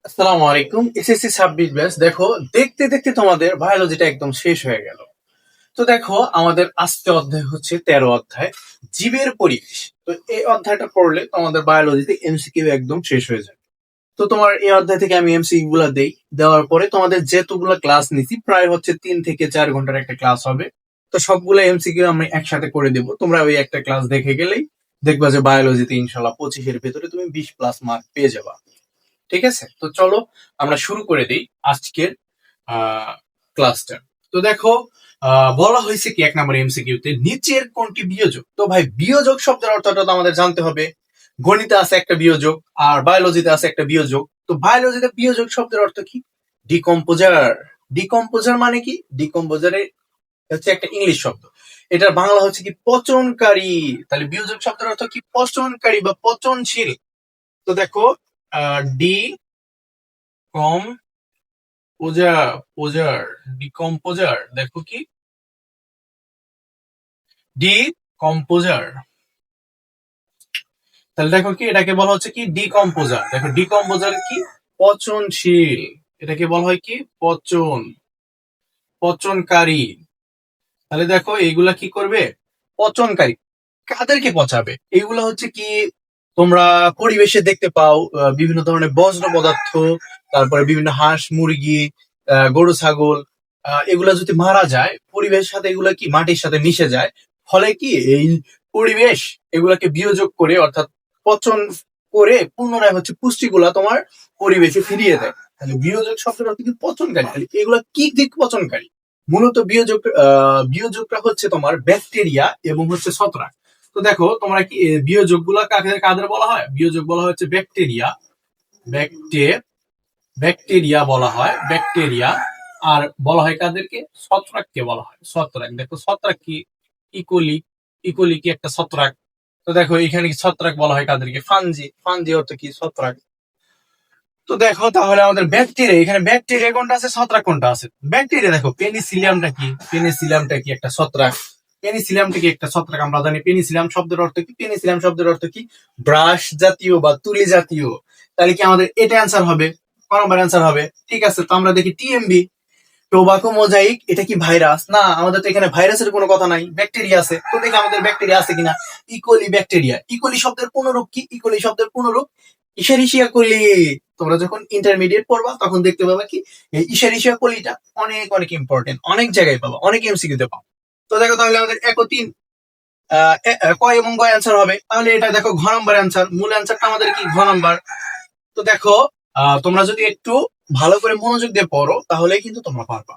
আসসালামু আলাইকুম। SSC 26 batch. দেখো, দেখতে দেখতে তোমাদের বায়োলজিটা একদম শেষ হয়ে গেল। তো দেখো, আমাদের আজকে অধ্যায় হচ্ছে 13 অধ্যায়, জীবের পরিবেশ। তো এই অধ্যায়টা পড়লে তোমাদের বায়োলজিতে এমসিকিউ একদম শেষ হয়ে যাবে। তো তোমার এই অধ্যায় থেকে আমি এমসিকিউ গুলা দেওয়ার পরে তোমাদের যেতগুলো ক্লাস নিছি প্রায় হচ্ছে 3 থেকে 4 ঘন্টার একটা ক্লাস হবে। তো সবগুলো এমসিকিউ আমি একসাথে করে দেবো। তোমরা ওই একটা ক্লাস দেখে গেলেই দেখবা যে বায়োলজিতে ইনশাল্লাহ 25-এর ভেতরে তুমি 20+ মার্ক পেয়ে যাবা। ঠিক আছে, তো চলো আমরা শুরু করে দিই আজকের ক্লাসটা। তো দেখো, বলা হয়েছে কি 1 নম্বর এমসিকিউতে, নিচের কোনটি বিয়োজক? তো ভাই, বিয়োজক শব্দের অর্থটা তো আমাদের জানতে হবে। গণিতে আছে একটা বিয়োজক, আর বায়োলজিতে আছে একটা বিয়োজক। তো বায়োলজিতে বিয়োজক শব্দের অর্থ কি? ডিকম্পোজার। ডিকম্পোজার মানে কি? ডিকম্পোজারে হচ্ছে একটা ইংলিশ শব্দ, এটার বাংলা হচ্ছে কি পচনকারী। তাহলে বিয়োজক শব্দের অর্থ কি? পচনকারী বা পচনশীল। তো দেখো, ডি কম পোজার, ডিকম্পোজার, দেখো কি ডিকম্পোজার। তাহলে দেখো কি, এটাকে বলা হচ্ছে কি ডিকম্পোজার। দেখো, ডিকম্পোজার কি? পচনশীল। এটাকে বলা হয় কি? পচনকারী। তাহলে দেখো, এইগুলা কি করবে? পচনকারী। কাদেরকে পচাবে? এইগুলা হচ্ছে কি, তোমরা পরিবেশে দেখতে পাও বিভিন্ন ধরনের বজ্র পদার্থ, তারপরে বিভিন্ন হাঁস মুরগি, গরু ছাগল, এগুলা যদি মারা যায় পরিবেশের সাথে, এগুলা কি মাটির সাথে মিশে যায়। ফলে কি এই পরিবেশ এগুলাকে বিয়োজক করে, অর্থাৎ পচন করে পুনরায় হচ্ছে পুষ্টিগুলা তোমার পরিবেশে ফিরিয়ে দেয়। তাহলে বিয়োজক শব্দটা অর্থ কি? পচনকারী। তাহলে এগুলা কি দিক পচনকারী? মূলত বিয়োজকরা হচ্ছে তোমার ব্যাকটেরিয়া এবং হচ্ছে ছত্রাক। তো দেখো, তোমরা কি বিয়োজক গুলা কাদের বলা হয়? বিয়োজক বলা হচ্ছে ব্যাকটেরিয়া। ব্যাকটে ব্যাকটেরিয়া বলা হয়, ব্যাকটেরিয়া। আর বলা হয় কাদেরকে? ছত্রাককে বলা হয় ছত্রাক। দেখো, ছত্রাক কি? ইকোলি। ইকোলি কি একটা ছত্রাক? তো দেখো, এখানে কি ছত্রাক বলা হয় কাদেরকে? ফানজি। ফানজি অর্থ কি? ছত্রাক। তো দেখো, তাহলে আমাদের ব্যাকটেরিয়া, এখানে ব্যাকটেরিয়া কোনটা আছে, ছত্রাক কোনটা আছে? ব্যাকটেরিয়া। দেখো, পেনিসিলিয়ামটা কি? পেনিসিলিয়ামটা কি একটা ছত্রাক। পেনিসিলিয়ামটা কি একটা ছত্রাক। আমরা জানি পেনিসিলিয়াম শব্দের অর্থ কি? পেনিসিলিয়াম শব্দের অর্থ কি? ব্রাশ জাতীয় বা তুলি জাতীয়। তাহলে কি আমাদের এটা অ্যান্সার হবে? ক নম্বর অ্যান্সার হবে। ঠিক আছে, তো আমরা দেখি টিএমবি, টোবাকো মোজাইক। এটা কি ভাইরাস? না, আমাদের তো এখানে ভাইরাসের কোনো কথা নাই, ব্যাকটেরিয়া আছে। তো দেখি আমাদের ব্যাকটেরিয়া আছে কিনা। E. coli bacteria. ইকোলি শব্দের পূর্ণরূপ কি? ইকোলি শব্দের পূর্ণরূপ ইশারিশিয়া কোলি। তোমরা যখন ইন্টারমিডিয়েট পড়বা তখন দেখতে পাবা কি এই ইশারিশিয়া কোলিটা অনেক অনেক ইম্পর্টেন্ট, অনেক জায়গায় পাবা, অনেক এমসিকিউতে পাবা। তো দেখো, তাহলে আমাদের 1 ও 3 ক এবং গ অ্যান্সার হবে। তাহলে এটা দেখো ঘ নম্বর অ্যান্সার, মূল অ্যান্সারটা আমাদের কি? ঘ নম্বর। তো দেখো, তোমরা যদি একটু ভালো করে মনোযোগ দিয়ে পড়ো তাহলে কিন্তু তোমরা পারবা।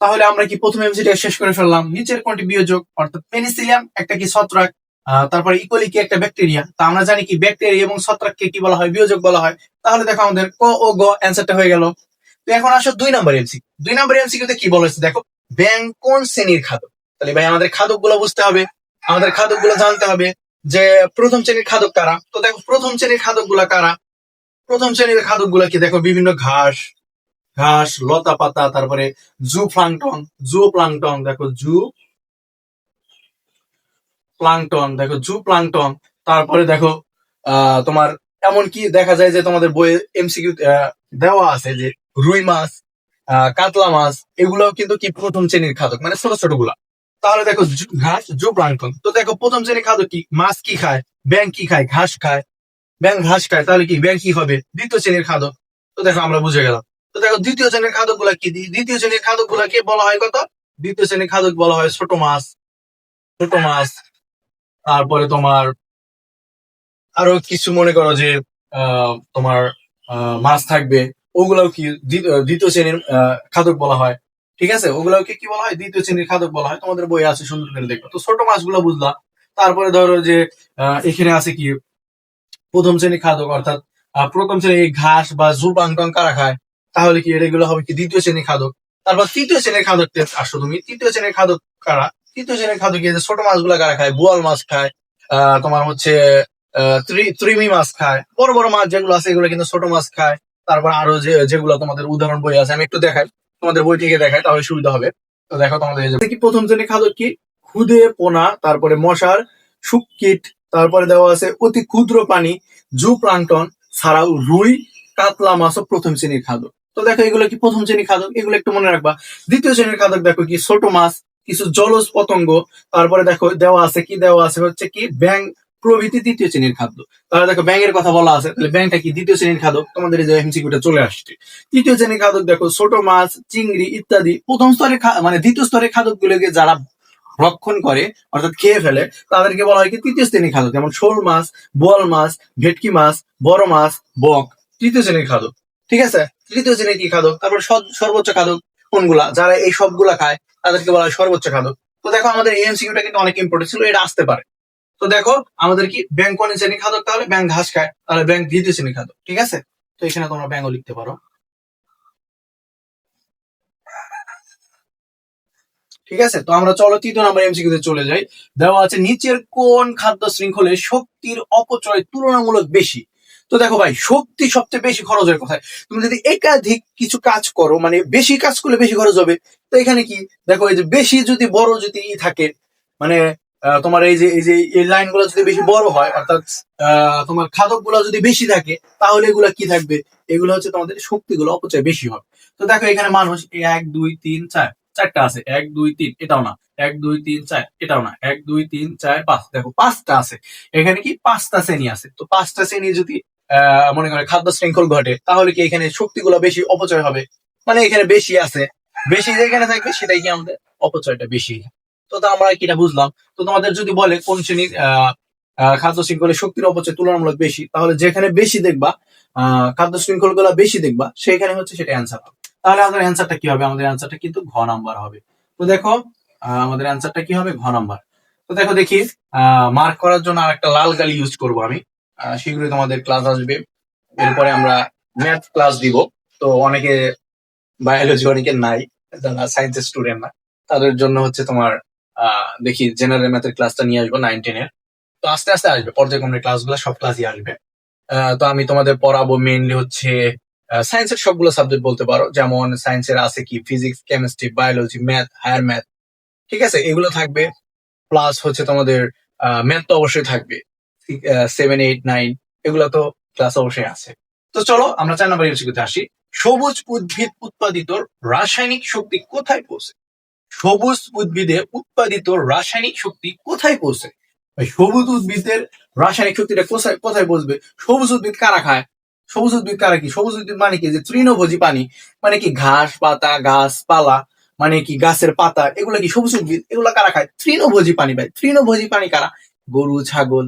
তাহলে আমরা কি প্রথম এমসিটা শেষ করে ফেললাম। নিচের কোনটি বিয়োজক? অর্থাৎ পেনিসিলিয়াম একটা কি? ছত্রাক। তারপরে ইকোলি কি? একটা ব্যাকটেরিয়া। তা আমরা জানি কি ব্যাকটেরিয়া এবং ছত্রাককে কি বলা হয়? বিয়োজক বলা হয়। তাহলে দেখো, আমাদের ক ও গ অ্যান্সারটা হয়ে গেল। তো এখন আসো 2 নম্বর এমসি। 2 নম্বর এমসিকিউতে কি বলা হয়েছে দেখো, ব্যাং কোন শ্রেণীর খাদক? তাহলে ভাই, আমাদের খাদক গুলো বুঝতে হবে, আমাদের খাদক গুলো জানতে হবে যে প্রথম শ্রেণীর খাদক কারা। তো দেখো, প্রথম শ্রেণীর খাদক গুলা কারা? প্রথম শ্রেণীর খাদক গুলা কি? দেখো, বিভিন্ন ঘাস, লতা পাতা, তারপরে জু প্লাংটন। জু প্লাংটন, দেখো জু প্লাংটন, দেখো জু প্লাংটন। তারপরে দেখো, তোমার এমন কি দেখা যায় যে তোমাদের বইয়ে এমসিকিউ দেওয়া আছে যে রুই মাছ, কাতলা মাছ, এগুলোও কিন্তু কি প্রথম শ্রেণীর খাদক, মানে ছোট ছোট গুলা। তাহলে দেখো, ঘাস জু প্লাংটন। তো দেখো, প্রথম শ্রেণীর খাদক কি? মাছ কি খায়? ব্যাং কি খায়? ঘাস খায়। ব্যাং ঘাস খায়, তাহলে কি ব্যাং কি হবে? দ্বিতীয় শ্রেণীর খাদক। তো দেখো, আমরা বুঝে গেলাম। তো দেখো, দ্বিতীয় শ্রেণীর খাদক গুলা কি? দ্বিতীয় শ্রেণীর খাদক গুলাকে বলা হয় কত? দ্বিতীয় শ্রেণীর খাদক বলা হয় ছোট মাছ। ছোট মাছ। তারপরে তোমার আরো কিছু মনে করো যে তোমার মাছ থাকবে, ওগুলাও কি দ্বিতীয় শ্রেণীর খাদক বলা হয়। ঠিক আছে, ওগুলাকে কি বলা হয়? দ্বিতীয় শ্রেণীর খাদক বলা হয়। তোমাদের বই আছে, সুন্দর করে দেখো। তো ছোট মাছগুলো বুঝলা। তারপরে ধরো যে এখানে আছে কি প্রথম শ্রেণীর খাদক, অর্থাৎ প্রথম শ্রেণীর ঘাস বা জুপাংটং কারা খায়? তাহলে কি এগুলো হবে কি? দ্বিতীয় শ্রেণীর খাদক। তারপর তৃতীয় শ্রেণীর খাদক আসো তুমি। তৃতীয় শ্রেণীর খাদক কারা? তৃতীয় শ্রেণীর খাদক কি? ছোট মাছগুলা কারা খায়? বোয়াল মাছ খায়, তোমার হচ্ছে ত্রিমি মাছ খায়। বড় বড় মাছ যেগুলো আছে এগুলো কিন্তু ছোট মাছ খায়। তারপর আরো যেগুলো তোমাদের উদাহরণ বই আছে, আমি একটু দেখাই, তোমাদের বই থেকে দেখাই তাহলে সুবিধা হবে। তো দেখো, তোমাদের কি প্রথম শ্রেণীর খাদক কি? খুদে পোনা, তারপরে মশার শুককিট, তারপরে দেওয়া আছে অতি ক্ষুদ্র প্রাণী জু প্লাংটন ছাড়াও রুই, কাতলা মাছও প্রথম শ্রেণীর খাদক। তো দেখো এগুলো কি প্রথম শ্রেণীর খাদক, এগুলো একটু মনে রাখবা। দ্বিতীয় শ্রেণীর খাদক দেখো কি ছোট মাছ, কিছু জলজ পতঙ্গ, তারপরে দেখো দেওয়া আছে কি, দেওয়া আছে হচ্ছে কি ব্যাং প্রভৃতি তৃতীয় শ্রেণীর খাদ্য। তাহলে দেখো ব্যাঙের কথা বলা আছে, তাহলে ব্যাংটা কি দ্বিতীয় শ্রেণীর খাদক, তোমাদের এই যে এমসিকিউটা চলে আসছে। তৃতীয় শ্রেণীর খাদক দেখো ছোট মাছ, চিংড়ি ইত্যাদি। প্রথম স্তরের মানে দ্বিতীয় স্তরের খাদক গুলোকে যারা ভক্ষণ করে অর্থাৎ খেয়ে ফেলে তাদেরকে বলা হয় কি তৃতীয় শ্রেণীর খাদক, যেমন শোল মাছ, বোয়াল মাছ, ভেটকি মাছ, বড় মাছ, বক তৃতীয় শ্রেণীর খাদক। ঠিক আছে, তৃতীয় শ্রেণীর কি খাদক। তারপর সর্বোচ্চ খাদক কোনগুলা, যারা এই সবগুলা খায় তাদেরকে বলা হয় সর্বোচ্চ খাদক। তো দেখো আমাদের এই এমসিকিউটা কিন্তু অনেক ইম্পর্টেন্ট ছিল, এটা আসতে পারে। তো দেখো আমাদের কি ব্যাং কোন শ্রেণীর খাদক, তাহলে ব্যাং ঘাস খায়, তাহলে ব্যাং দ্বিতীয় শ্রেণীর খাদক। ঠিক আছে, তো এখানে তোমরা ব্যাংও লিখতে পারো। ঠিক আছে, তো আমরা চলো তৃতীয় নাম্বার এমসিকিউতে চলে যাই। দেওয়া আছে নিচের কোন খাদ্য শৃঙ্খলে শক্তির অপচয় তুলনামূলক বেশি। তো দেখো ভাই, শক্তি সবচেয়ে বেশি খরচ হয় কোথায়? তুমি যদি একাধিক কিছু কাজ করো, মানে বেশি কাজ করলে বেশি খরচ হবে। তো এখানে কি দেখো, এই যে বেশি যদি বড় যদি থাকে, মানে তোমার এই যে এই লাইন গুলো যদি বেশি বড় হয়, অর্থাৎ তোমার খাদক গুলো যদি বেশি থাকে, তাহলে এগুলা কি থাকবে, এগুলো হচ্ছে তোমাদের শক্তিগুলো অপচয় বেশি হবে। তো দেখো এখানে মানুষ 1 2 3 4 চারটা আছে, 1 2 3 এটাও না, 1 2 3 4 এটাও না, 1 2 3 4 5 দেখো পাঁচটা আছে। এখানে কি পাঁচটা শ্রেণী আছে, তো পাঁচটা শ্রেণী যদি মনে করে খাদ্য শৃঙ্খল ঘটে, তাহলে কি এখানে শক্তিগুলো বেশি অপচয় হবে, মানে এখানে বেশি আছে, বেশি যেখানে থাকবে সেটাই কি আমাদের অপচয়টা বেশি। তো আমরা কি এটা বুঝলাম। তো তোমাদের যদি বলে কোন শ্রেণীর খাদ্য শৃঙ্খলে শক্তির অপচয় তুলনামূলক বেশি, তাহলে যেখানে বেশি দেখবা খাদ্য শৃঙ্খল গুলা বেশি দেখবা, সেখানে হচ্ছে সেটা অ্যান্সার হবে। তাহলে আমাদের অ্যান্সারটা কি হবে, আমাদের অ্যান্সারটা কিন্তু ঘ নাম্বার হবে। তো দেখো আমাদের অ্যান্সারটা কি হবে, ঘ নাম্বার। তো দেখো দেখি মার্ক করার জন্য আর একটা লাল কালি ইউজ করব আমি। শীঘ্রই তোমাদের ক্লাস আসবে, এরপরে আমরা ম্যাথ ক্লাস দিব। তো অনেকে বায়োলজি অনেকে নাই, যারা সায়েন্সের স্টুডেন্ট না, তাদের জন্য হচ্ছে তোমার দেখি জেনারেল ম্যাথের ক্লাসটা নিয়ে আসবো 9 10-এর। তো আস্তে আস্তে আসবে পর্যায়ক্রমে ক্লাসগুলো, সব ক্লাসই আসবে। তো আমি তোমাদের পড়াবো মেইনলি হচ্ছে সায়েন্সের সবগুলো সাবজেক্ট বলতে পারো, যেমন সায়েন্সের আছে কি physics, chemistry, biology, math, higher math. ঠিক আছে, এগুলো থাকবে। প্লাস হচ্ছে তোমাদের ম্যাথ তো অবশ্যই থাকবে, 7 8 9 এগুলো তো ক্লাস অবশ্যই আছে। তো চলো আমরা 4 নম্বর এমসিকিউতে আসি। সবুজ উদ্ভিদ উৎপাদিত রাসায়নিক শক্তি কোথায় পৌঁছে? সবুজ উদ্ভিদে উৎপাদিত রাসায়নিক শক্তি কোথায় পৌঁছে? সবুজ উদ্ভিদের রাসায়নিক শক্তিটা কোথায় কোথায় পৌঁছবে? সবুজ উদ্ভিদ কারা খায়? সবুজ উদ্ভিদ কারা কি? সবুজ উদ্ভিদ মানে কি, যে তৃণভোজী প্রাণী, মানে কি ঘাস পাতা গাছ পালা, মানে কি গাছের পাতা, এগুলা কি সবুজ উদ্ভিদ? এগুলা কারা খায়? তৃণভোজী প্রাণী ভাই। তৃণভোজী প্রাণী কারা? গরু ছাগল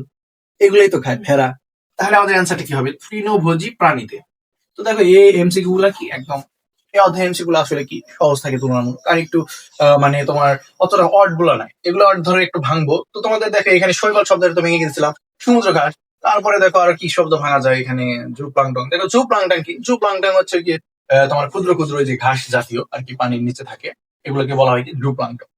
এগুলাই তো খায়, ভেড়া। তাহলে আমাদের অ্যান্সারটা কি হবে, তৃণভোজী প্রাণীতে। তো দেখো এই এমসিকিউ গুলা কি একদম, এই অধ্যায় এমসিকিউ গুলো আসলে কি সহজ থাকে তুলনামূলক, আর একটু মানে তোমার অতটা অড গুলো নাই, এগুলো ধরে একটু ভাঙবো। তো তোমাদের দেখো এখানে শৈবাল শব্দটা তো ভেঙে গেছিলাম, সমুদ্র ঘাস। তারপরে দেখো আর কি শব্দ ভাঙা যায় এখানে, জু প্লাংটন। দেখো জু প্লাংটন কি, জু প্লাংটন হচ্ছে কি তোমার ক্ষুদ্র ক্ষুদ্র যে ঘাস জাতীয় আর কি পানির নিচে থাকে, এগুলোকে বলা হয় কি জু প্লাংটন।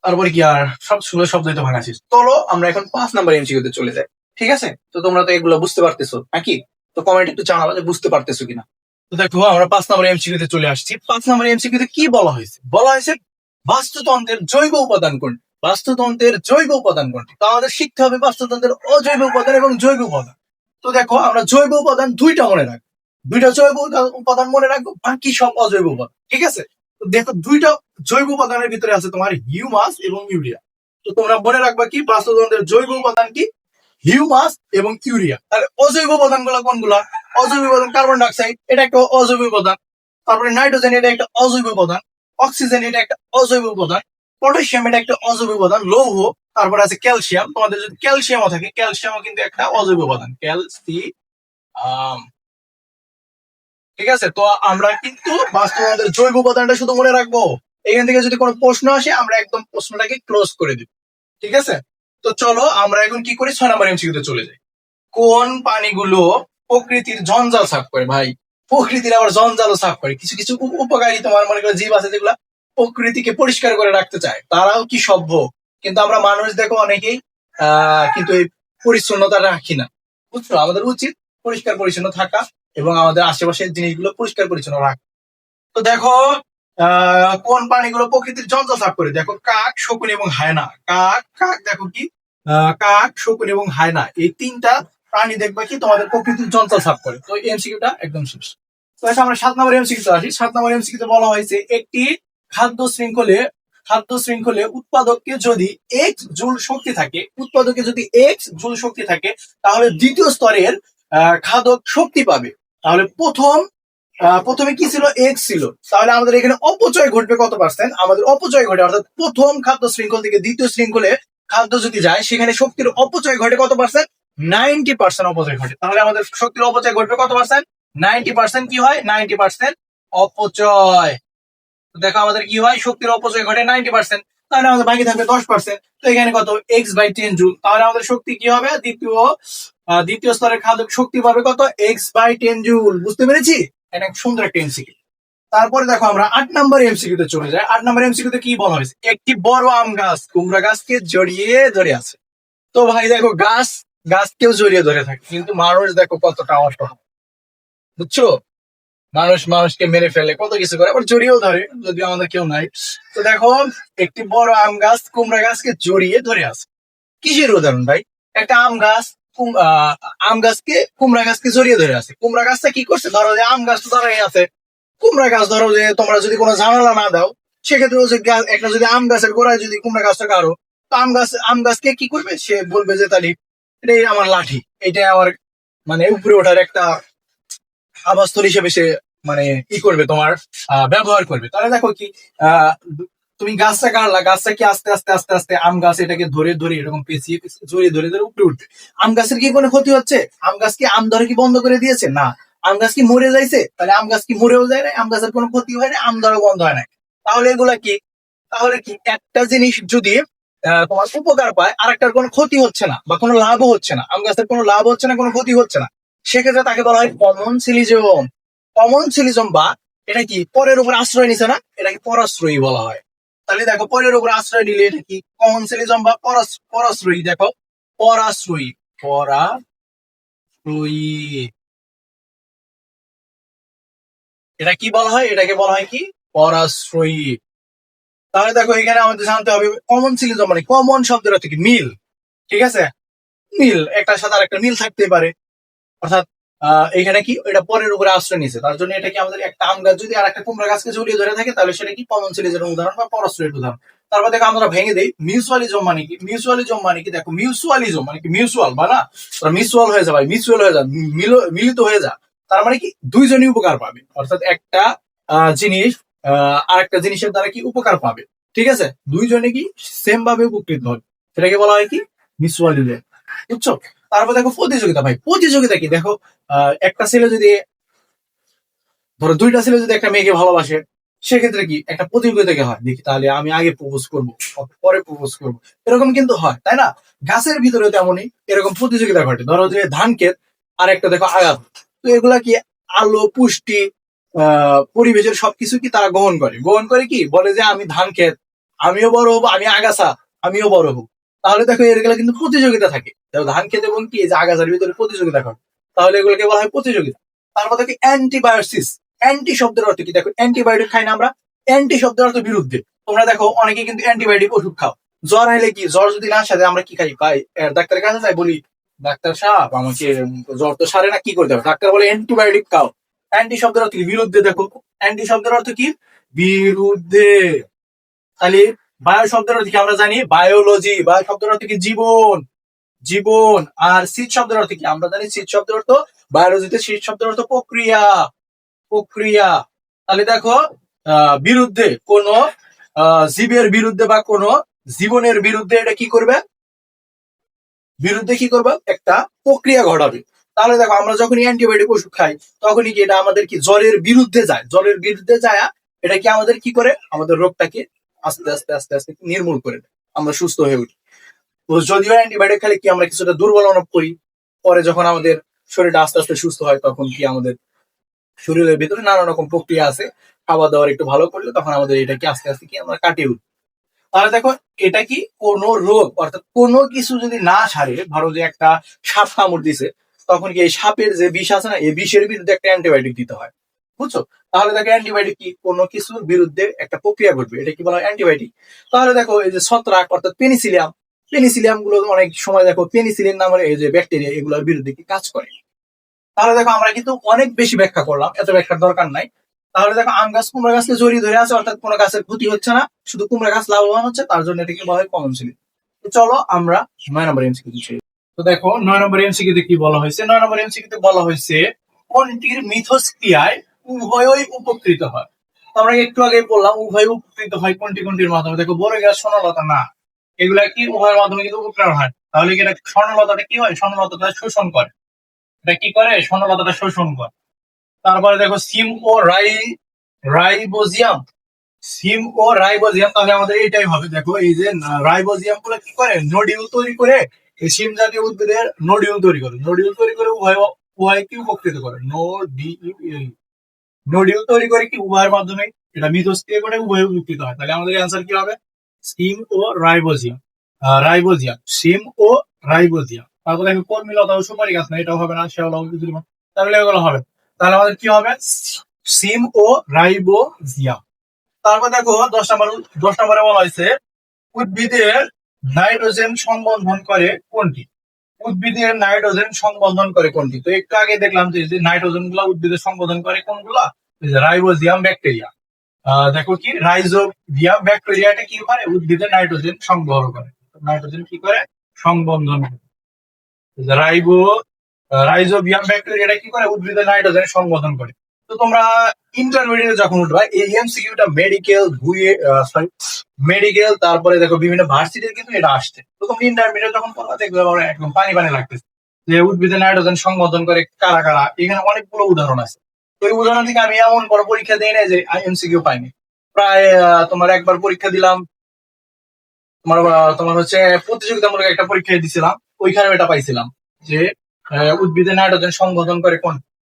তারপরে কি আর সব ষোলো শব্দই তো ভাঙাছিস। চলো আমরা এখন 5 নম্বর এমসিকিউতে চলে যাই। ঠিক আছে, তো তোমরা তো এগুলো বুঝতে পারতেছো নাকি? তো কমেন্ট একটু জানাবো যে বুঝতে পারতেছো কিনা। তো দেখো আমরা 5 নম্বর এমসিকিউতে চলে আসছি। 5 নম্বর এমসিকিউতে কি বলা হয়েছে, বলা হয়েছে বাস্তুতন্ত্রের জৈব উপাদান কোনটি? বাস্তুতন্ত্রের জৈব উপাদান কোনটি? তো আমাদের শিখতে হবে বাস্তুতন্ত্রের অজৈব উপাদান এবং জৈব উপাদান। তো দেখো আমরা জৈব উপাদান দুইটা মনে রাখবো, দুইটা জৈব উপাদান মনে রাখবো, বাকি সব অজৈব উপাদান। ঠিক আছে, তো দেখো দুইটা জৈব উপাদানের ভিতরে আছে তোমার হিউমাস এবং ইউরিয়া। তো তোমরা মনে রাখবা কি বাস্তুতন্ত্রের জৈব উপাদান কি, হিউমাস এবং ইউরিয়া। তাহলে অজৈব উপাদান গুলা কোনগুলা? অজৈব উপাদান কার্বন ডাইঅক্সাইড, এটা একটা অজৈব উপাদান। তারপরে নাইট্রোজেন, এটা একটা অজৈব উপাদান। অক্সিজেন, এটা একটা অজৈব উপাদান। পটাশিয়াম, এটা একটা অজৈব উপাদান লৌহ। তারপরে আছে ক্যালসিয়াম, তোমাদের যদি ক্যালসিয়ামও থাকে, ক্যালসিয়ামও কিন্তু একটা অজৈব উপাদান, ক্যালসিয়াম। ঠিক আছে, তো আমরা কিন্তু বাস্তবায়নের জৈব উপাদানটা শুধু মনে রাখবো। এখান থেকে যদি কোনো প্রশ্ন আসে আমরা একদম প্রশ্নটাকে ক্লোজ করে দিব। ঠিক আছে, তো চলো আমরা এখন কি করি, 6 নম্বর এমসিকিউতে চলে যাই। কোন পানিগুলো প্রকৃতির জঞ্জাল সাফ করে? ভাই প্রকৃতির আবার জঞ্জালও সাফ করে। কিছু কিছু উপকারী তোমার মনে করো জীব আছে যেগুলা প্রকৃতিকে পরিষ্কার করে রাখতে চায়, তারাও কি সভ্য। কিন্তু আমরা মানুষ দেখো অনেকেই কিন্তু এই পরিচ্ছন্নতা রাখি না। বুঝছো, আমাদের উচিত পরিষ্কার পরিচ্ছন্ন থাকা এবং আমাদের আশেপাশের জিনিসগুলো পরিষ্কার পরিচ্ছন্ন রাখা। তো দেখো কোন প্রাণীগুলো প্রকৃতির জঞ্জাল সাফ করে? দেখো কাক, শকুন এবং হায়না। কাক কাক দেখো কি কাক, শকুন এবং হায়না, এই তিনটা প্রাণী দেখবে কি তোমাদের প্রকৃতির চঞ্চল সাফ করে। তো এমসিকিউটা একদম শেষ। তো এখন আমরা 7 নম্বর এমসিকিউতে আসি। 7 নম্বর এমসিকিউতে বলা হয়েছে একটি খাদ্য শৃঙ্খলে উৎপাদককে যদি এক্স জুল শক্তি থাকে, উৎপাদকে যদি এক্স জুল শক্তি থাকে, তাহলে দ্বিতীয় স্তরের খাদক শক্তি পাবে। তাহলে প্রথমে কি ছিল? এক্স ছিল। তাহলে আমাদের এখানে অপচয় ঘটবে কত পার্সেন্ট? আমাদের অপচয় ঘটে, অর্থাৎ প্রথম খাদ্য শৃঙ্খল থেকে দ্বিতীয় শৃঙ্খলে খাদ্য যদি যায়, সেখানে শক্তির অপচয় ঘটে কত পার্সেন্ট? 90% অপচয় ঘটে। তাহলে আমাদের শক্তির অপচয় ঘটবে কত পার্সেন্ট? 90% কি হয়? 90% অপচয়। দেখো আমাদের কি হয়? শক্তির অপচয় ঘটে 90%। তাহলে আমাদের বাকি থাকবে 10%। তো এখানে কত? x/10 joule. তাহলে আমাদের শক্তি কি হবে? দ্বিতীয় স্তরের খাদক শক্তি পাবে কত? x/10 joule. বুঝতে পেরেছি? এটা সুন্দর একটা এমসিকিউ। তারপরে দেখো আমরা 8 নম্বর এমসিকিউ তে চলে যাই। 8 নম্বর এমসিকিউ তে কি বলা হয়েছে? একটি বড় আম গাছ কুমড়া গাছকে জড়িয়ে ধরে আছে। তো ভাই দেখো, গাছকেও জড়িয়ে ধরে থাকে, কিন্তু মানুষ দেখো কতটা অসহায়। বুঝছো? মানুষকে মেরে ফেলে, কত কিছু করে, আবার জড়িয়েও ধরে, যদি আমাদের কেউ নাই। তো দেখো, একটি বড় আম গাছ কুমড়া গাছকে জড়িয়ে ধরে আছে। কিসের উদাহরণ ভাই? একটা আম গাছকে কুমড়া গাছকে জড়িয়ে ধরে আছে। কুমড়া গাছটা কি করছে? ধরো যে আম গাছ তো দাঁড়াই আছে, কুমড়া গাছ ধরো যে তোমরা যদি কোনো জানালা না দাও, সেক্ষেত্রে একটা যদি আম গাছের গোড়ায় যদি কুমড়া গাছটা কারো, তো আম গাছকে কি করবে? সে বলবে যে তাহলে এটাই আমার লাঠি, এটাই আমার মানে উপরে ওঠার একটা আবাসস্থল হিসেবে সে মানে কি করবে, তোমার ব্যবহার করবে। তাহলে দেখো কি, আহ তুমি গাছটা কাটলা, গাছটা কি আস্তে আস্তে আস্তে আস্তে আম গাছ এটাকে ধরে ধরে এরকম পেঁচিয়ে পেঁচিয়ে জড়িয়ে ধরে ধরে উপরে উঠবে। আম গাছের কি কোনো ক্ষতি হচ্ছে? আম গাছ কি আম ধরে কি বন্ধ করে দিয়েছে? না। আম গাছ কি মরে যাইছে? তাহলে আম গাছ কি মরেও যায় না, আম গাছের কোনো ক্ষতি হয় না, আম ধরা বন্ধ হয় না। তাহলে এগুলা কি? তাহলে কি একটা জিনিস যদি তোমার উপকার পায় আর একটার কোনো ক্ষতি হচ্ছে না বা কোনো লাভও হচ্ছে না, আম গাছের কোনো লাভ হচ্ছে না, কোনো ক্ষতি হচ্ছে না, সেক্ষেত্রে তাকে বলা হয় কমন সিলিজম। কমন সিলিজম বা এটা কি পরের উপর আশ্রয় নিছে না, এটাকে পরাশ্রয়ী বলা হয়। তাহলে দেখো, পরের উপর আশ্রয় নিলে এটা কি? কমন সিলিজম বা পরাশ্রয়ী। দেখো, পরাশ্রয়ী, এটা কি বলা হয়? এটাকে বলা হয় কি? পরাশ্রয়ী। তাহলে দেখো, এখানে আমাদের জানতে হবে কমন সিলিজম মানে কমন শব্দের অর্থ কি? মিল। ঠিক আছে? মিল, একটার সাথে আরেকটা মিল থাকতে পারে। অর্থাৎ এখানে কি এটা পরের উপরে আশ্রয় নিছে, তার জন্য এটা কি আমাদের একটা আম গাছ যদি আর একটা কুমড়া গাছকে জড়িয়ে ধরে থাকে, তাহলে সেটা কি কমন সিরিজের উদাহরণ বা পরাশ্রয়ের উদাহরণ। তারপর দেখো আমরা ভেঙে দেই মিউচুয়ালিজম মানে কি। মিউচুয়ালিজম মানে কি? দেখো, মিউচুয়ালিজম মানে কি? মিউচুয়াল বা না, মিউচুয়াল হয়ে যাবে, মিউচুয়াল হয়ে যায়, মিলিত হয়ে যা। তার মানে কি দুইজনই উপকার পাবে, অর্থাৎ একটা জিনিস আর একটা জিনিসের দ্বারা কি উপকার পাবে। ঠিক আছে? দুইজনে কি সেম ভাবে উপকৃত হবে, সেটাকে বলা হয় কি? মিউচুয়ালিজম। বুঝছো? তারপর দেখো প্রতিযোগিতা। ভাই প্রতিযোগিতা কি? দেখো, একটা ছেলে যদি, ধরো দুইটা ছেলে যদি একটা মেয়েকে ভালোবাসে, সেক্ষেত্রে কি একটা প্রতিযোগিতা হয়, দেখি তাহলে আমি আগে প্রপোজ করবো, পরে প্রপোজ করবো, এরকম কিন্তু হয়, তাই না? গাছের ভিতরে তেমনই এরকম প্রতিযোগিতা ঘটে। ধরো যে ধান ক্ষেত আর একটা দেখো আগাছা, তো এগুলা কি আলো পুষ্টি পরিবেশের সবকিছু কি তারা গ্রহণ করে কি বলে যে আমি ধান ক্ষেত, আমিও বড় হবো, আমি আগাছা, আমিও বড় হবো। তাহলে দেখো এগুলো কিন্তু প্রতিযোগিতা থাকে, ধান ক্ষেত এবং কি যে আগাছার ভিতরে প্রতিযোগিতা ঘটে, তাহলে এগুলোকে বলা হয় প্রতিযোগিতা। তারপর দেখি অ্যান্টিবায়োসিস। অ্যান্টি শব্দের অর্থ কি? দেখো, অ্যান্টিবায়োটিক খাই না আমরা, অ্যান্টি শব্দের অর্থ বিরুদ্ধে। তোমরা দেখো অনেকে কিন্তু অ্যান্টিবায়োটিক ওষুধ খাও। জ্বর হলে কি, জ্বর যদি না সারে আমরা কি খাই? ভাই ডাক্তারের কাছে যাই, বলি ডাক্তার সাহেব আমাকে জ্বর তো সারে না, কি করতে হবে? ডাক্তার বলে অ্যান্টিবায়োটিক খাও। অ্যান্টি শব্দের অর্থ কি? বিরুদ্ধে। দেখো, অ্যান্টি শব্দের অর্থ কি? বিরুদ্ধে। তাহলে বায়ো শব্দের অর্থ কি আমরা জানি? বায়োলজি। বায়ো শব্দের অর্থ কি? জীবন, জীবন। আর শীত শব্দের অর্থ কি? আমরা জানি শীত শব্দের অর্থ বায়োলজিতে শীত শব্দের অর্থ প্রক্রিয়া, প্রক্রিয়া। তাহলে দেখো, বিরুদ্ধে কোন জীবের বিরুদ্ধে বা কোন জীবনের বিরুদ্ধে এটা কি করবে? বিরুদ্ধে কি করবে? একটা প্রক্রিয়া ঘটাবে। তাহলে দেখো, আমরা যখন অ্যান্টিবায়োটিক ওষুধ খাই, তখনই কি এটা আমাদের কি জ্বরের বিরুদ্ধে যায়? জ্বরের বিরুদ্ধে যায় এটা কি আমাদের কি করে? আমাদের রোগটাকে আস্তে আস্তে আস্তে আস্তে নির্মূল করে দেয়, আমরা সুস্থ হয়ে উঠি। তো যদিও অ্যান্টিবায়োটিক খেলে কি আমরা কিছুটা দুর্বল অনুভব করি, পরে যখন আমাদের শরীরটা আস্তে আস্তে সুস্থ হয়, তখন কি আমাদের শরীরের ভিতরে নানা রকম প্রক্রিয়া আছে, খাবার দাবার একটু ভালো করলে তখন আমাদের এটা কি আস্তে আস্তে কি আমরা কাটিয়ে উঠি। তাহলে দেখো, এটা কি কোন রোগ, অর্থাৎ কোনো কিছু যদি না সারে, ধরো যে একটা সাপ কামড় দিছে, তখন কি এই সাপের যে বিষ আছে না, এই বিষের বিরুদ্ধে একটা অ্যান্টিবায়োটিক দিতে হয়। বুঝছো? তাহলে দেখো, অ্যান্টিবায়োটিক কি? কোনো কিছুর বিরুদ্ধে একটা প্রক্রিয়া ঘটবে, এটা কি বলা হয়? অ্যান্টিবায়োটিক। তাহলে দেখো, এই যে ছত্রাক অর্থাৎ পেনিসিলিয়াম, পেনিসিলিয়াম গুলো অনেক সময় দেখো পেনিসিলিন নামের এই যে ব্যাকটেরিয়া এগুলোর বিরুদ্ধে কি কাজ করে। তাহলে দেখো আমরা কিন্তু অনেক বেশি ব্যাখ্যা করলাম, এত ব্যাখ্যার দরকার নাই। তাহলে দেখো আম গাছ কুমড়া গাছকে জড়িয়ে ধরে আছে, অর্থাৎ কোনো গাছের ক্ষতি হচ্ছে না, শুধু কুমড়া গাছ লাভবান হচ্ছে, তার জন্য এটাকে বলা হয় কমন সিলিন। তো চলো আমরা 9 নম্বর এমসিকিউ তে। তো দেখো 9 নম্বর এমসিকিউ তে কি বলা হয়েছে, 9 নম্বর এমসিকিউ তে বলা হয়েছে কোনটির মিথস্ক্রিয়ায় উভয়ই উপকৃত হয়। তো আমরা একটু আগে বললাম উভয় উপকৃত হয় কোনটি কোনটির মাধ্যমে। দেখো বড় গাছ স্বর্ণলতা না, এগুলা কি উভয়ের মাধ্যমে কিন্তু উপকৃত হয়। তাহলে কি এটা স্বর্ণলতাটা কি হয়, স্বর্ণলতাটা শোষণ করে, এটা কি করে স্বর্ণলতাটা শোষণ করে। তারপরে দেখো সিম ও রাইবোজিয়াম, সিম ও রাইবোজিয়াম, তাহলে আমাদের এটাই হবে। দেখো এই যে রাইবোজিয়াম গুলো কি করে নডিউল তৈরি করে, এই সিম জাতীয় উদ্ভিদের নডিউল তৈরি করে, নডিউল তৈরি করে উভয় উভয় কি উপকৃত করে, নডিউল তৈরি করে কি উভয়ের মাধ্যমে, এটা মিথস্ক্রিয়া করে উভয় উপকৃত হয়। তাহলে আমাদের অ্যান্সার কি হবে সিম ও রাইবোজিয়াম, রাইবোজিয়াম, সিম ও রাইবোজিয়াম। তারপর দেখো কর্মীলতা ও সুপারি গাছ না, এটাও হবে না, শেওলা উদ্ভিদ, তাহলে এগুলো হবে। তাহলে আমাদের কি হবে সিম ও রাইবোজিয়াম। তারপর দেখো 10 নম্বরে বলা হয়েছে উদ্ভিদের নাইট্রোজেন সংবন্ধন করে কোনটি, উদ্ভিদের নাইট্রোজেন সংবন্ধন করে কোনটি। তো একটু আগে দেখলাম যে নাইট্রোজেন গুলা উদ্ভিদের সংবন্ধন করে কোনগুলা, রাইবোজিয়াম ব্যাকটেরিয়া। দেখো কি রাইজোবিয়াম ব্যাকটেরিয়াটা কি করে উদ্ভিদের নাইট্রোজেন সংবহন করে, নাইট্রোজেন কি করে সংবন্ধন করে। রাইবো রাইজোবিয়াম ব্যাকটেরিয়াটা কি করে উদ্ভিদের নাইট্রোজেন সংবন্ধন করে। তো তোমরা ইন্টারমিডিয়েট যখন উঠবা এই এমসিকিউটা মেডিকেল ভুয়ে সরি মেডিকেল, তারপরে দেখো বিভিন্ন ভার্সিটির কিন্তু এটা আসছে। তো তোমরা ইন্টারমিডিয়েট যখন পড়বা দেখবে একদম পানি পানি লাগতেছে যে উদ্ভিদের নাইট্রোজেন সংবন্ধন করে কারা কারা, এখানে অনেকগুলো উদাহরণ আছে। তো এই উদাহরণ থেকে আমি এমন বড় পরীক্ষা দিই না যে এমসিকিউ পাইনি, প্রায় তোমার একবার পরীক্ষা দিলাম, তোমার তোমার হচ্ছে প্রতিযোগিতামূলক একটা পরীক্ষা দিছিলাম, ওইখানে এটা পাইছিলাম যে উদ্ভিদের নাইট্রোজেন সংবন্ধন করে কোন,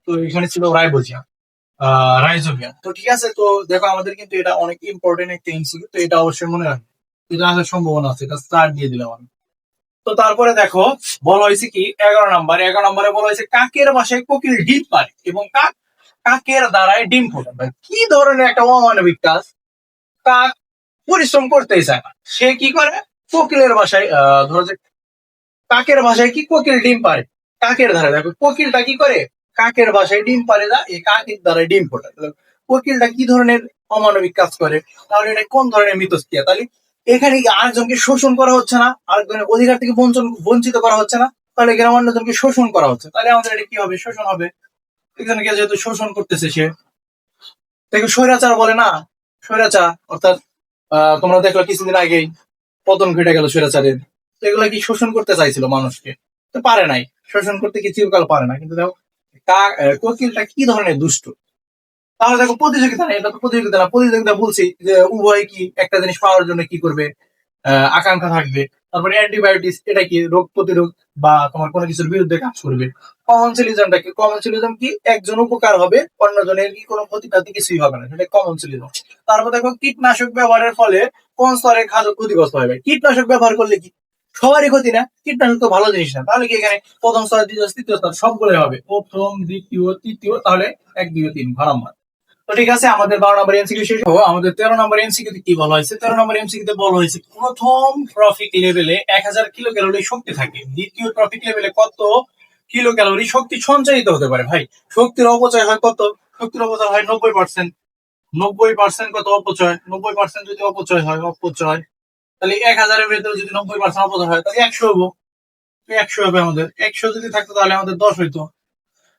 তো এখানে ছিল রাইবোজিয়াম, রাইজোবিয়াম। তো ঠিক আছে, তো দেখো আমাদের কিন্তু এটা অনেক ইম্পর্টেন্ট একটা এমসিকিউ, তো এটা অবশ্যই মনে রাখবে, এটা আসার সম্ভাবনা আছে, এটা স্টার দিয়ে দিলাম আমি। তো তারপরে দেখো বলা হয়েছে কি 11 নম্বরে বলা হয়েছে কাকের বাসায় কোকিল ডিম পারে এবং কাকের দ্বারাই ডিম ফোটায়। ভাই, কি ধরনের একটা অমানবিক কাজ, কাক পরিশ্রম করতেই চায় না, সে কি করে কোকিলের বাসায় ধরো যে কাকের বাসায় কি কোকিল ডিম পারে, কাকের ধারে দেখো কোকিলটা কি করে কাকের বাসায় ডিম পারে না, এই কাকের দ্বারা ডিম ফোটায়। তাহলে কোকিলটা কি ধরনের অমানবিক কাজ করে, তাহলে এটা কোন ধরনের মিথস্ক্রিয়া। তাহলে এখানে কি আরেকজনকে শোষণ করা হচ্ছে না, আরেকজনের অধিকার থেকে বঞ্চিত করা হচ্ছে না, তাহলে এখানে অন্যজনকে শোষণ করা হচ্ছে, তাহলে আমাদের এটা কি হবে শোষণ হবে। এখানে যেহেতু শোষণ করতেছে সে, দেখো স্বৈরাচার বলে না, স্বৈরাচার অর্থাৎ তোমরা দেখলো কিছুদিন আগেই পতন ঘটে গেল স্বৈরাচারের। তো এগুলা কি শোষণ করতে চাইছিল মানুষকে, তো পারে নাই, শোষণ করতে কি চিরকাল পারে না। কিন্তু দেখো কোকিলটা কি ধরনের দুষ্ট। তাহলে দেখো প্রতিযোগিতা না, এটা তো প্রতিযোগিতা না, প্রতিযোগিতা বলছি যে উভয় কি একটা জিনিস পাওয়ার জন্য কি করবে আকাঙ্ক্ষা থাকবে। তারপরে অ্যান্টিবায়োটিক্স, এটা কি রোগ প্রতিরোধ বা তোমার কোনো কিছুর বিরুদ্ধে কাজ করবে। কমনসিলিজমটা কি, কমনসিলিজম কি একজন উপকার হবে অন্যজনের কি কোনো ক্ষতি ক্ষতি কিছুই হবে না, সেটা কমনসিলিজম। তারপর দেখো কীটনাশক ব্যবহারের ফলে কোন স্তরের খাদ্য ক্ষতিগ্রস্ত হবে। কীটনাশক ব্যবহার করলে কি সবারই ক্ষতি না, কীটনাশক তো ভালো জিনিস না, তাহলে কি এখানে প্রথম স্তর দ্বিতীয় তৃতীয় স্তর সবগুলোই হবে, প্রথম দ্বিতীয় তৃতীয়, তাহলে 1 2 3 ভাড়াম্বার। তো ঠিক আছে, আমাদের 12 নম্বর এমসিকিউ শেষ হবো। আমাদের 13 নম্বর এমসিকিউ তে কি বলা হয়েছে, 13 নম্বর এমসিকিউ তে বলা হয়েছে প্রথম ট্রফিক লেভেলে 1000 কিলো ক্যালোরি শক্তি থাকে, দ্বিতীয় ট্রফিক লেভেলে কত কিলো ক্যালোরি শক্তি সঞ্চারিত হতে পারে। ভাই শক্তির অপচয় হয় কত, শক্তির অপচয় হয় 90%, 90% কত অপচয়, 90% যদি অপচয় হয়, অপচয় তাহলে 1000-এর ভেতরে যদি 90% অপচয় হয় তাহলে 100 হবো, 100 হবে আমাদের। 100 যদি থাকতো তাহলে আমাদের 10 হইতো,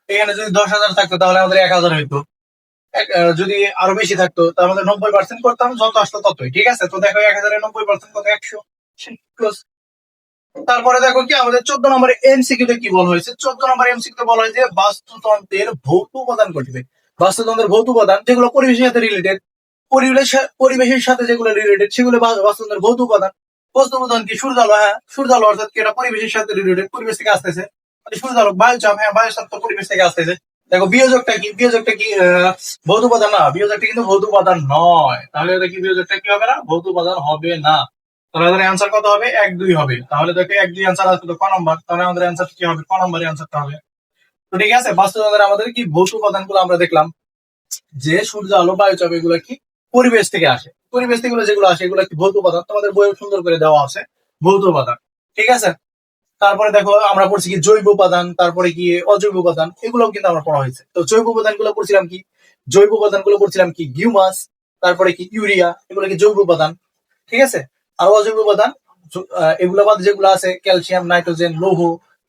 এখানে যদি 10,000 থাকতো তাহলে আমাদের 1000 হইতো, যদি আরো বেশি থাকতো তার মধ্যে 90% করতাম, যত আসতো ততই। ঠিক আছে, তো দেখো 1000-এর 90% কত 100, ক্লোজ। তারপরে দেখো কি আমাদের 14 নম্বরে এমসিকিউ তে কি বলা হয়েছে, 14 নম্বর এমসিকিউ তে বলা হয়েছে বাস্তুতন্ত্রের ভৌত উপাদান কোনটি। বাস্তুতন্ত্রের ভৌত উপাদান যেগুলো পরিবেশের সাথে রিলেটেড, পরিবেশের সাথে যেগুলো রিলেটেড সেগুলো বাস্তুতন্ত্রের ভৌত উপাদান। ভৌত উপাদান কি সূর্যালো, হ্যাঁ সূর্যালো অর্থাৎ কি এটা পরিবেশের সাথে রিলেটেড, পরিবেশ থেকে আসতেছে, সূর্যালোক। বায়ুচাপ, হ্যাঁ বায়ুচাপ তো পরিবেশ থেকে আসতেছে। দেখো বিয়োজকটা কি, বিয়োজকটা কি ভৌত উপাদান না, বিয়োজকটা কিন্তু ভৌত উপাদান নয়, তাহলে দেখি বিয়োজকটা কি হবে না, ভৌত উপাদান হবে না। তাহলে আমাদের অ্যান্সার কত হবে 1 2 হবে। তাহলে দেখো 1 2 অ্যান্সার আসবে তো ক নম্বর, তাহলে আমাদের অ্যান্সার কি হবে ক নম্বরের অ্যান্সারটা হবে। তো ঠিক আছে, বাস্তবতার আমাদের কি ভৌত উপাদানগুলো আমরা দেখলাম যে সূর্য আলো বায়ুচাপ এগুলো কি পরিবেশ থেকে আসে, পরিবেশ থেকে যেগুলো আসে এগুলো কি ভৌত উপাদান, তোমাদের বইয়ে সুন্দর করে দেওয়া আছে ভৌত উপাদান। ঠিক আছে। তারপরে দেখো আমরা পড়ছি কি জৈব উপাদান, তারপরে কি অজৈব উপাদান, এগুলোও কিন্তু আমরা পড়া হয়েছে। তো জৈব উপাদান গুলো পড়ছিলাম কি, জৈব উপাদান গুলো পড়ছিলাম কি হিউমাস, তারপরে কি ইউরিয়া, এগুলো কি জৈব উপাদান। ঠিক আছে। আর অজৈব উপাদান এগুলো বাদ যেগুলো আছে ক্যালসিয়াম, নাইট্রোজেন, লৌহ,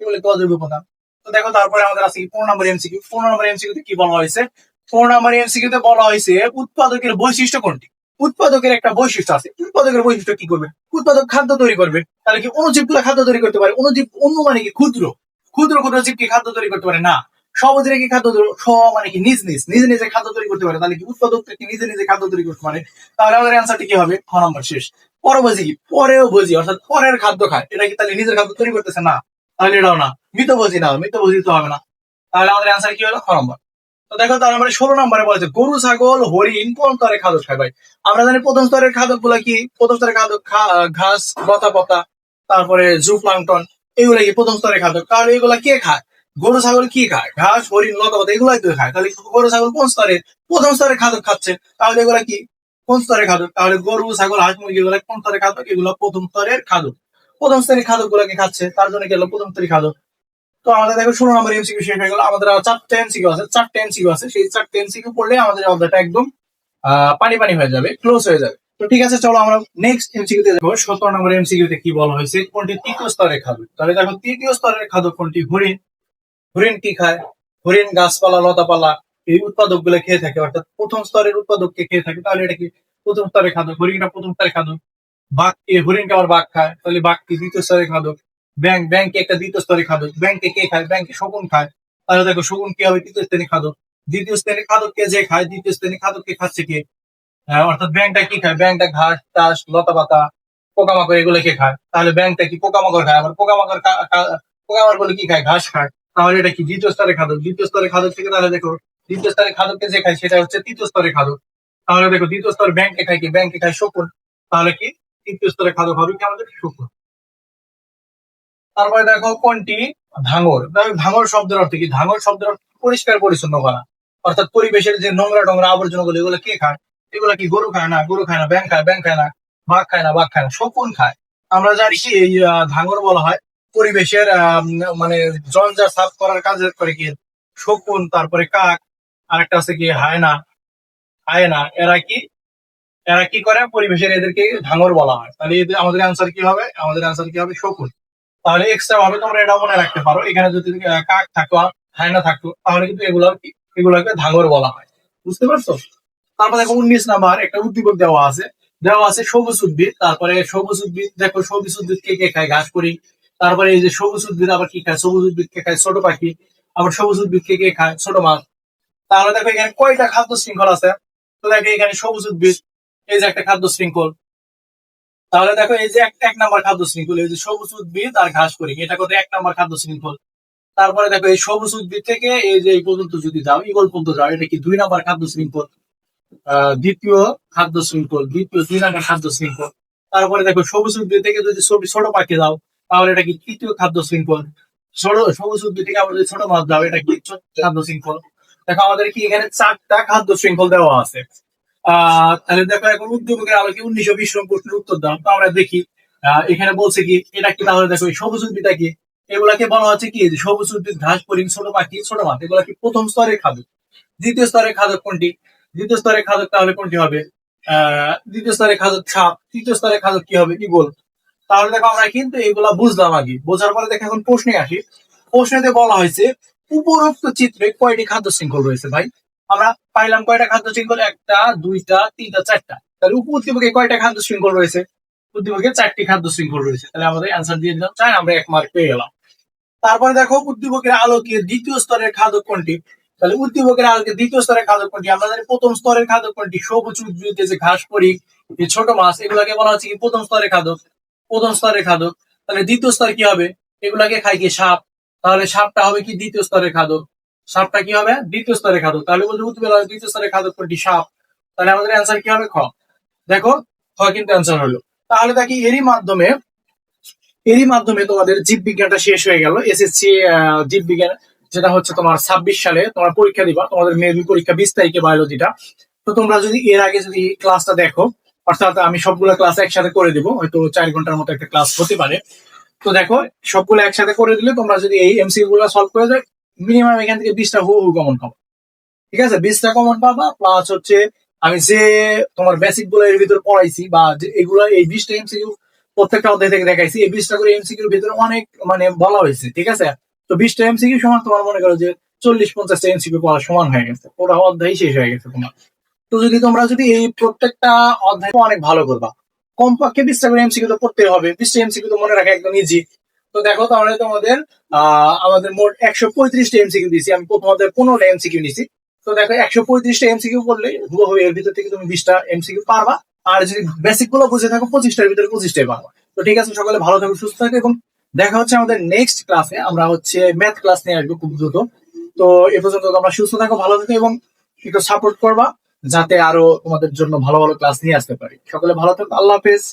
এগুলো কি অজৈব উপাদান। তো দেখো তারপরে আমাদের আছে কি 15 নম্বর এমসিকিউ। 15 নম্বর এমসিকিউ তে কি বলা হয়েছে, 15 নম্বর এমসিকিউ তে বলা হয়েছে উৎপাদকের বৈশিষ্ট্য কোনটি। উৎপাদকের একটা বৈশিষ্ট্য আছে, উৎপাদকের বৈশিষ্ট্য কি করবে, উৎপাদক খাদ্য তৈরি করবে। তাহলে কি অনুজীব গুলা খাদ্য তৈরি করতে পারে, অনুজীব অন্য মানে কি ক্ষুদ্র, ক্ষুদ্র ক্ষুদ্র জীব কি খাদ্য তৈরি করতে পারে না। সহজে কি খাদ্য মানে কি নিজ নিজ নিজে নিজে খাদ্য তৈরি করতে পারে। তাহলে কি উৎপাদক কি নিজে নিজে খাদ্য তৈরি করতে পারে। তাহলে আমাদের অ্যান্সারটি কি হবে, খ নম্বর শেষ। পরভোজী কি, পরেও ভোজী, অর্থাৎ পরের খাদ্য খায়, এটা কি তাহলে নিজের খাদ্য তৈরি করতেছে না, তাহলে এটাও না। মৃতভোজী না, মৃতভোজী তো হবে না। তাহলে আমাদের অ্যান্সার কি হলো, খ নম্বর। তো দেখো তার মানে 16 নম্বরে বলেছে গরু, ছাগল, হরিণ কোন স্তরের খাদ্য খায় ভাই। আমরা জানি প্রথম স্তরের খাদ্য গুলা কি, প্রথম স্তরের খাদ্য ঘাস, লতা পাতা, তারপরে জুপ্লাঙ্কটন, এগুলা কি প্রথম স্তরের খাদ্য। তাহলে এগুলা কে খায়, গরু ছাগল কি খায়, ঘাস, হরিণ, লতা পাতা, এগুলাই তো খায়। তাহলে গরু ছাগল কোন স্তরে, প্রথম স্তরের খাদ্য খাচ্ছে। তাহলে এগুলা কি কোন স্তরের খাদ্য, তাহলে গরু, ছাগল, হাঁস, মুরগি এগুলা কোন স্তরের খাদ্য, এগুলো প্রথম স্তরের খাদ্য। প্রথম স্তরের খাদ্য গুলাকে খাচ্ছে, তার জন্য গেল প্রথম স্তরের খাদ্য। তো আমাদের দেখো 16 নম্বর এমসিকিউ শেষ হয়ে গেল। আমাদের 4টে এমসিকিউ আছে, 4টে এমসিকিউ আছে। সেই 4টে এমসিকিউ পড়লে আমাদের অধ্যায়টা একদম পানি পানি হয়ে যাবে, ক্লোজ হয়ে যাবে। তো ঠিক আছে, চলো আমরা নেক্সট এমসিকিউ তে দেখো। 17 নম্বর এমসিকিউ তে কি বলা হয়েছে, কোনটি তৃতীয় স্তরের খাদ্য। তাহলে দেখো তৃতীয় স্তরের খাদ্য কোনটি, হরিণ। হরিণ কি খায়, হরিণ গাছপালা, লতাপালা, এই উৎপাদক গুলো খেয়ে থাকে, অর্থাৎ প্রথম স্তরের উৎপাদককে খেয়ে থাকে। তাহলে এটা কি প্রথম স্তরের খাদ্য, হরিণটা প্রথম স্তরের খাদ্য। বাঘ কি, হরিণকে আবার বাঘ খায়, তাহলে বাঘ কি দ্বিতীয় স্তরের খাদ্য। ব্যাংক, ব্যাংকে একটা দ্বিতীয় স্তরের খাদ্য। ব্যাংকে কে খায়, ব্যাংকে শকুন খায়। তাহলে দেখো শকুন কি হবে, তৃতীয় শ্রেণীর খাদ্য। দ্বিতীয় শ্রেণীর খাদ্যকে যে খায়, দ্বিতীয় শ্রেণীর খাদ্যকে খাচ্ছে কে, অর্থাৎ ব্যাংকটা কি খায়, ব্যাংকটা ঘাস টাস, লতা পাতা, পোকামাকড় এগুলোকে খায়। তাহলে ব্যাংকটা কি পোকামাকড় খায়, আবার পোকামাকড় পোকামাকড় গুলো কি খায়, ঘাস খায়। তাহলে এটা কি দ্বিতীয় স্তরের খাদ্য। দ্বিতীয় স্তরের খাদ্য থেকে তাহলে দেখো দ্বিতীয় স্তরের খাদ্যকে যে খায় সেটা হচ্ছে তৃতীয় স্তরের খাদ্য। তাহলে দেখো দ্বিতীয় স্তর ব্যাংকে খায় কি, ব্যাংকে খায় শকুন। তাহলে কি তৃতীয় স্তরের খাদ্য হবে কি আমাদের শকুন। তারপরে দেখো কোনটি ধাঙর। ধাঙর শব্দের অর্থ কি, ধাঙর শব্দের অর্থ পরিষ্কার পরিচ্ছন্ন করা, অর্থাৎ পরিবেশের যে নোংরা টোংরা আবর্জনা গুলো এগুলো কে খায়, এগুলো কি গরু খায় না, গরু খায় না। ব্যাং খায়, ব্যাং খায় না। বাঘ খায় না, বাঘ খায় না। শকুন খায়। আমরা জানি কি এই ধাঙর বলা হয় পরিবেশের মানে জঞ্জাট সাফ করার কাজ করে কি শকুন, তারপরে কাক, আরেকটা আছে কি হায়না, হায়না, এরা কি করে পরিবেশের, এদেরকে ধাঙর বলা হয়। তাহলে আমাদের অ্যান্সার কি হবে, আমাদের অ্যান্সার কি হবে, শকুন। তাহলে এক্সট্রা ভাবে তোমরা এটা মনে রাখতে পারো, এখানে যদি কাক থাকতো, হায়না থাকতো, তাহলে কিন্তু এগুলোকে ধাঙর বলা হয়। বুঝতে পারছো। তারপর দেখো 19 নাম্বার একটা উদ্দীপক দেওয়া আছে, দেওয়া আছে সবুজ উদ্ভিদ। তারপরে সবুজ উদ্ভিদ দেখো, সবুজ উদ্ভিদ কে কে খায়, ঘাস করি। তারপরে এই যে সবুজ উদ্ভিদ আবার কি খায়, সবুজ উদ্ভিদ কে খায় ছোট পাখি। আবার সবুজ উদ্ভিদ কে কে খায়, ছোট মাছ। তাহলে দেখো এখানে কয়টা খাদ্য শৃঙ্খল আছে। তো দেখো এখানে সবুজ উদ্ভিদ, এই যে একটা খাদ্য শৃঙ্খল। তাহলে দেখো এই যে এক নাম্বার খাদ্য শৃঙ্খল, এই যে সবুজ উদ্ভিদ আর ঘাস করি, এটা কত, 1 নাম্বার খাদ্য শৃঙ্খল। তারপরে দেখো এই সবুজ উদ্ভিদ থেকে এই যে এই পর্যন্ত যদি যাও, ইগল পর্যন্ত যাও, এটা কি 2 নাম্বার খাদ্য শৃঙ্খল। দ্বিতীয় খাদ্য শৃঙ্খল, দ্বিতীয় 2 নাম্বার খাদ্য শৃঙ্খল। তারপরে দেখো সবুজ উদ্ভিদ থেকে যদি ছোট পাখি যাও, তাহলে এটা কি তৃতীয় খাদ্য শৃঙ্খল। সবুজ উদ্ভিদ থেকে আমরা যদি ছোট মাছ যাও, এটা কি চতুর্থ খাদ্য শৃঙ্খল। দেখো আমাদের কি এখানে 4টা খাদ্য শৃঙ্খল দেওয়া আছে। তাহলে দেখো এখন উদ্দীপকের আলোকে 1920 নম্বর প্রশ্নের উত্তর দাও। তো আমরা দেখি এখানে বলছে কি, এটা কি তাহলে দেখো এই সবুজ উদ্ভিদটা কি, এগুলাকে বলা হচ্ছে কি সবুজ উদ্ভিদ, ঘাস, ফড়িং, ছোট পাখি, ছোট মাছ, এগুলা কি প্রথম স্তরের খাদ্য। দ্বিতীয় স্তরের খাদ্য কোনটি, দ্বিতীয় স্তরের খাদ্য তাহলে কোনটি হবে, দ্বিতীয় স্তরের খাদ্য সাপ। তৃতীয় স্তরের খাদ্য কি হবে, ইগল। তাহলে দেখো আমরা কিন্তু এগুলা বুঝলাম আগে, বোঝার পরে দেখো এখন প্রশ্নে আসি। প্রশ্নেতে বলা হয়েছে উপরোক্ত চিত্রে কয়টি খাদ্য শৃঙ্খল রয়েছে ভাই। আমরা পাইলাম কয়টা খাদ্য শৃঙ্খল, 1টা 2টা 3টা 4টা। তাহলে উদ্দীপকে কয়টা খাদ্য শৃঙ্খল রয়েছে, উদ্দীপকে 4টি খাদ্য শৃঙ্খল রয়েছে। তাহলে আমাদের অ্যান্সার দিয়ে দিলাম 4, আমরা 1 মার্ক পেয়ে গেলাম। তারপরে দেখো উদ্দীপকের আলোকে দ্বিতীয় স্তরের খাদ্য কোনটি। তাহলে উদ্দীপকের আলোকে দ্বিতীয় স্তরের খাদ্য কোনটি, আমরা জানি প্রথম স্তরের খাদ্য কোনটি, সবুজ উদ্ভিদ, যে ঘাস করি, এই ছোট মাছ, এগুলাকে বলা হচ্ছে কি প্রথম স্তরের খাদ্য, প্রথম স্তরের খাদ্য। তাহলে দ্বিতীয় স্তর কি হবে, এগুলাকে খায় কি সাপ। তাহলে সাপটা হবে কি দ্বিতীয় স্তরের খাদ্য, সাপটা কি হবে দ্বিতীয় স্তরের খাদ্য। তাহলে বলতে উদ্দীপকের দ্বিতীয় স্তরের খাদ্য কোনটি, সাপ। তাহলে আমাদের অ্যান্সার কি হবে, খ। দেখো খ কিন্তু অ্যান্সার হলো। তাহলে দেখি এরই মাধ্যমে তোমাদের জীববিজ্ঞানটা শেষ হয়ে গেল। এসএসসি জীববিজ্ঞান, যেটা হচ্ছে তোমার 26 সালে তোমার পরীক্ষা দিবা, তোমাদের মেবি পরীক্ষা 20 তারিখে বায়োলজিটা। তো তোমরা যদি এর আগে যদি ক্লাসটা দেখো, অর্থাৎ আমি সবগুলো ক্লাস একসাথে করে দিব, হয়তো 4 ঘন্টার মতো একটা ক্লাস হতে পারে। তো দেখো সবগুলো একসাথে করে দিলে তোমরা যদি এই এমসিকিউ গুলো সলভ করে যায় মিনিমাম এখান থেকে 20টা হুবহু কমন পাবো। ঠিক আছে, 20টা কমন পাবা, প্লাস হচ্ছে আমি যে তোমার বেসিক গুলো এর ভিতরে পড়াইছি বা যে এগুলো এই 20টা এমসিকিউ প্রত্যেকটা অধ্যায় থেকে দেখাইছি, এই 20টা করে এমসিকিউর ভিতরে অনেক মানে বলা হয়েছে। ঠিক আছে, তো 20টা এমসিকিউ সমান তোমার মনে করো যে 40-50টা এমসিকিউ পড়া সমান হয়ে গেছে, ওটা অধ্যায় শেষ হয়ে গেছে তোমার। তো যদি এই প্রত্যেকটা অধ্যায় অনেক ভালো করবা, কমপক্ষে 20টা করে এমসিকিউ তো পড়তে হবে, 20টা এমসিকিউ তো মনে রাখা একদম ইজি। তো দেখো তাহলে তোমাদের আমাদের মোট 135টা এমসিকিউ দিয়েছি, আমি প্রথম অধ্যায়ে 15টা এমসিকিউ নিছি। তো দেখো 135টা এমসিকিউ করলে হুবহু এর ভিতর থেকে তুমি 20টা এমসিকিউ পারবা। আর যদি বেসিক গুলো বুঝে থাকো 25টার ভিতরে 25টাই পারবা। তো ঠিক আছে, সকালে ভালো থাকো, সুস্থ থাকো, এবং দেখা হচ্ছে আমাদের নেক্সট ক্লাসে। আমরা হচ্ছে ম্যাথ ক্লাস নিয়ে আসবো খুব দ্রুত। তো এ পর্যন্ত তোমরা সুস্থ থাকো, ভালো থাকো, এবং একটু সাপোর্ট করবা যাতে আরো তোমাদের জন্য ভালো ভালো ক্লাস নিয়ে আসতে পারি। সকলে ভালো থাকো, আল্লাহ হাফেজ।